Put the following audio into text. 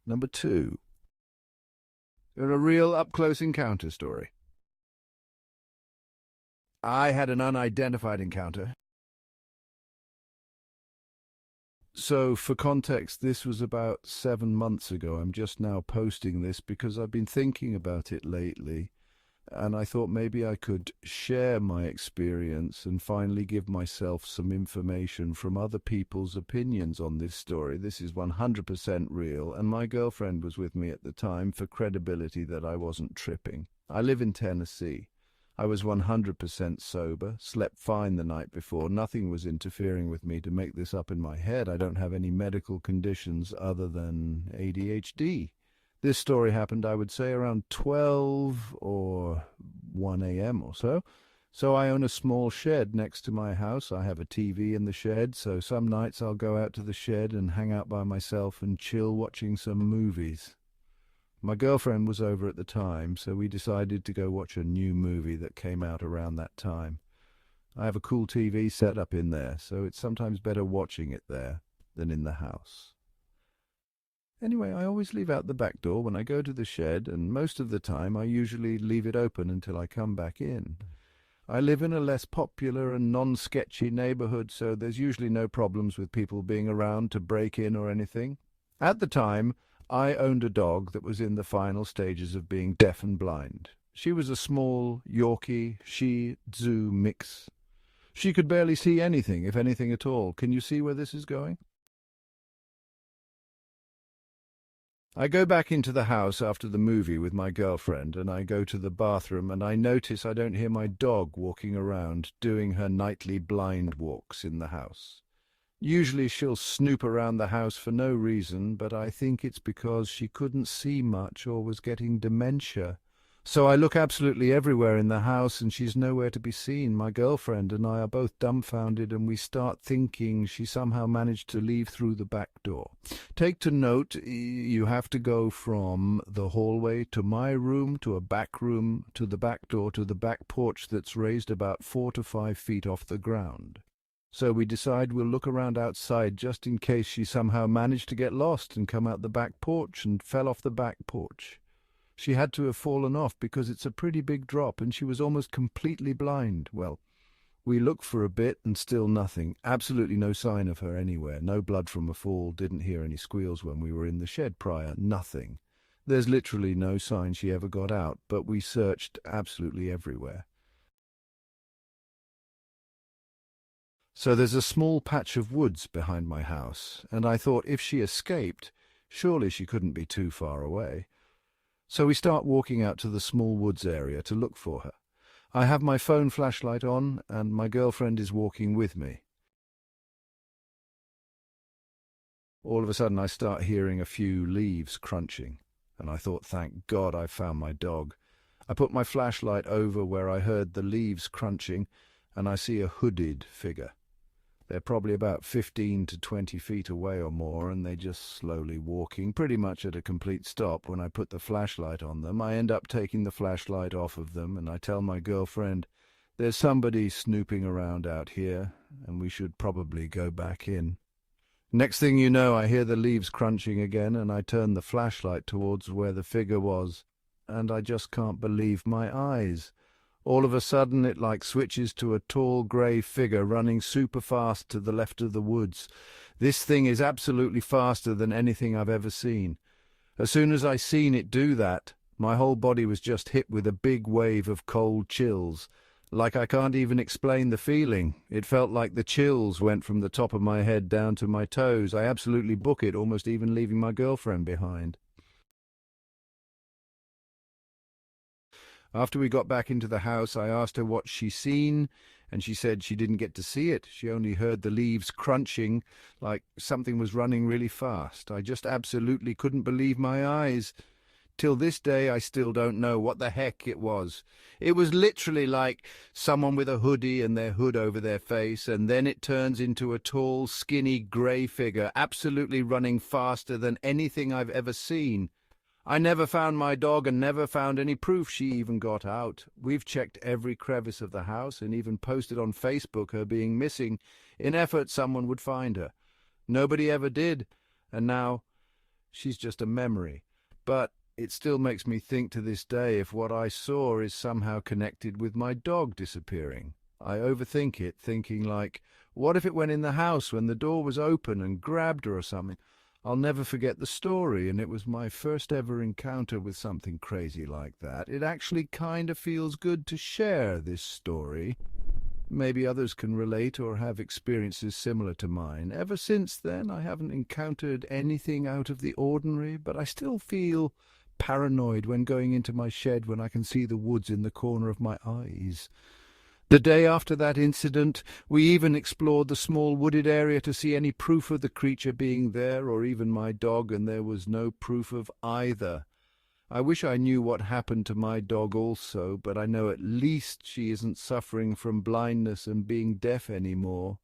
Number 2. A real up-close encounter story. I had an unidentified encounter. So, for context, this was about 7 months ago. I'm just now posting this because I've been thinking about it lately, and I thought maybe I could share my experience and finally give myself some information from other people's opinions on this story. This is 100% real, and my girlfriend was with me at the time for credibility that I wasn't tripping. I live in Tennessee. I was 100% sober, slept fine the night before. Nothing was interfering with me to make this up in my head. I don't have any medical conditions other than ADHD. This story happened, I would say, around 12 or 1 a.m. or so. So I own a small shed next to my house. I have a TV in the shed, so some nights I'll go out to the shed and hang out by myself and chill watching some movies. My girlfriend was over at the time, so we decided to go watch a new movie that came out around that time. I have a cool TV set up in there, so it's sometimes better watching it there than in the house. Anyway, I always leave out the back door when I go to the shed, and most of the time I usually leave it open until I come back in. I live in a less popular and non-sketchy neighborhood, so there's usually no problems with people being around to break in or anything. At the time, I owned a dog that was in the final stages of being deaf and blind. She was a small Yorkie Shih Tzu mix. She could barely see anything, if anything at all. Can you see where this is going? I go back into the house after the movie with my girlfriend, and I go to the bathroom, and I notice I don't hear my dog walking around doing her nightly blind walks in the house. Usually she'll snoop around the house for no reason, but I think it's because she couldn't see much or was getting dementia. So I look absolutely everywhere in the house, and she's nowhere to be seen. My girlfriend and I are both dumbfounded, and we start thinking she somehow managed to leave through the back door. Take to note, you have to go from the hallway to my room, to a back room, to the back door, to the back porch that's raised about 4 to 5 feet off the ground. So we decide we'll look around outside just in case she somehow managed to get lost and come out the back porch and fell off the back porch. She had to have fallen off because it's a pretty big drop and she was almost completely blind. Well, we looked for a bit and still nothing. Absolutely no sign of her anywhere. No blood from a fall. Didn't hear any squeals when we were in the shed prior. Nothing. There's literally no sign she ever got out, but we searched absolutely everywhere. So there's a small patch of woods behind my house, and I thought if she escaped, surely she couldn't be too far away. So we start walking out to the small woods area to look for her. I have my phone flashlight on, and my girlfriend is walking with me. All of a sudden I start hearing a few leaves crunching, and I thought, thank God I found my dog. I put my flashlight over where I heard the leaves crunching, and I see a hooded figure. They're probably about 15 to 20 feet away or more, and they're just slowly walking, pretty much at a complete stop. When I put the flashlight on them, I end up taking the flashlight off of them, and I tell my girlfriend, there's somebody snooping around out here, and we should probably go back in. Next thing you know, I hear the leaves crunching again, and I turn the flashlight towards where the figure was, and I just can't believe my eyes. All of a sudden, it like switches to a tall grey figure running super fast to the left of the woods. This thing is absolutely faster than anything I've ever seen. As soon as I seen it do that, my whole body was just hit with a big wave of cold chills. Like I can't even explain the feeling. It felt like the chills went from the top of my head down to my toes. I absolutely book it, almost even leaving my girlfriend behind. After we got back into the house, I asked her what she seen, and she said she didn't get to see it. She only heard the leaves crunching, like something was running really fast. I just absolutely couldn't believe my eyes. Till this day, I still don't know what the heck it was. It was literally like someone with a hoodie and their hood over their face, and then it turns into a tall, skinny, grey figure, absolutely running faster than anything I've ever seen. I never found my dog and never found any proof she even got out. We've checked every crevice of the house and even posted on Facebook her being missing in effort someone would find her. Nobody ever did, and now She's just a memory. But it still makes me think to this day if what I saw is somehow connected with my dog disappearing. I overthink it, thinking like, what if it went in the house when the door was open and grabbed her or something? I'll never forget the story, and it was my first ever encounter with something crazy like that. It actually kind of feels good to share this story. Maybe others can relate or have experiences similar to mine. Ever since then, I haven't encountered anything out of the ordinary, but I still feel paranoid when going into my shed when I can see the woods in the corner of my eyes. The day after that incident, we even explored the small wooded area to see any proof of the creature being there, or even my dog, and there was no proof of either. I wish I knew what happened to my dog also, but I know at least she isn't suffering from blindness and being deaf anymore.